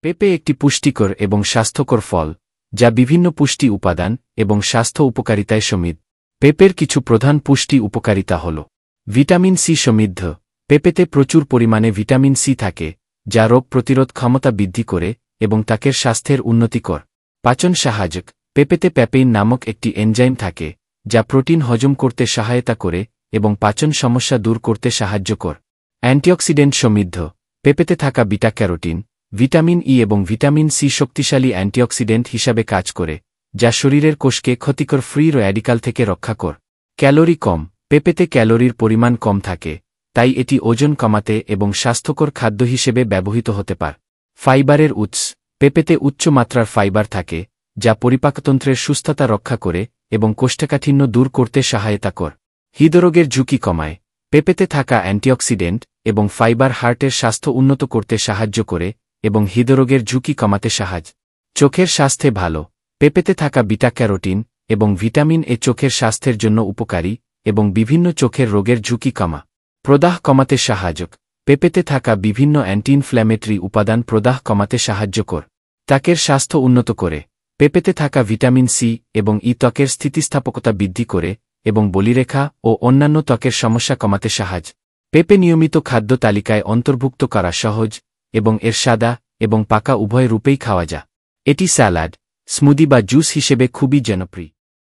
পেঁপে একটি পুষ্টিকর এবং স্বাস্থ্যকর ফল যা বিভিন্ন পুষ্টি উপাদান এবং স্বাস্থ্য উপকারিতায় সমৃদ্ধ। পেঁপের কিছু প্রধান পুষ্টি উপকারিতা হল ভিটামিন সি সমৃদ্ধ। পেঁপেতে প্রচুর পরিমাণে ভিটামিন সি থাকে যা রোগ প্রতিরোধ ক্ষমতা বৃদ্ধি করে এবং ত্বকের স্বাস্থ্যের উন্নতি করে। পাচন সহায়ক। পেঁপেতে প্যাপেইন নামক একটি এনজাইম থাকে যা প্রোটিন হজম করতে সহায়তা করে এবং পাচন সমস্যা দূর করতে সাহায্য করে। অ্যান্টিঅক্সিডেন্ট সমৃদ্ধ। পেঁপেতে থাকা বিটা ক্যারোটিন, ভিটামিন ই এবং ভিটামিন সি শক্তিশালী অ্যান্টিঅক্সিডেন্ট হিসাবে কাজ করে যা শরীরের কোষকে ক্ষতিকর ফ্রি র্যাডিক্যাল থেকে রক্ষা করে। ক্যালোরি কম। পেঁপেতে ক্যালোরির পরিমাণ কম থাকে, তাই এটি ওজন কমাতে এবং স্বাস্থ্যকর খাদ্য হিসেবে ব্যবহৃত হতে পারে। ফাইবারের উৎস। পেঁপেতে উচ্চ মাত্রার ফাইবার থাকে যা পরিপাকতন্ত্রের সুস্থতা রক্ষা করে এবং কোষ্ঠকাঠিন্য দূর করতে সহায়তা করে। হৃদরোগের ঝুঁকি কমায়। পেঁপেতে থাকা অ্যান্টিঅক্সিডেন্ট এবং ফাইবার হার্টের স্বাস্থ্য উন্নত করতে সাহায্য করে এবং হৃদরোগের ঝুঁকি কমাতে সাহায্য। চোখের স্বাস্থ্যে ভালো। পেঁপেতে থাকা বিটা ক্যারোটিন এবং ভিটামিন এ চোখের স্বাস্থ্যের জন্য উপকারী এবং বিভিন্ন চোখের রোগের ঝুঁকি কমা। প্রদাহ কমাতে সাহায্য। পেঁপেতে থাকা বিভিন্ন অ্যান্টি ইনফ্ল্যামেটরি উপাদান প্রদাহ কমাতে সাহায্য করে। ত্বকের স্বাস্থ্য উন্নত করে। পেঁপেতে থাকা ভিটামিন সি এবং ই ত্বকের স্থিতিস্থাপকতা বৃদ্ধি করে এবং বলিরেখা ও অন্যান্য ত্বকের সমস্যা কমাতে সাহায্য। পেঁপে নিয়মিত খাদ্য তালিকায় অন্তর্ভুক্ত করা সহজ এবং এর সাদা এবং পাকা উভয় রূপেই খাওয়া যায়। এটি স্যালাড, স্মুদি বা জুস হিসেবে খুবই জনপ্রিয়।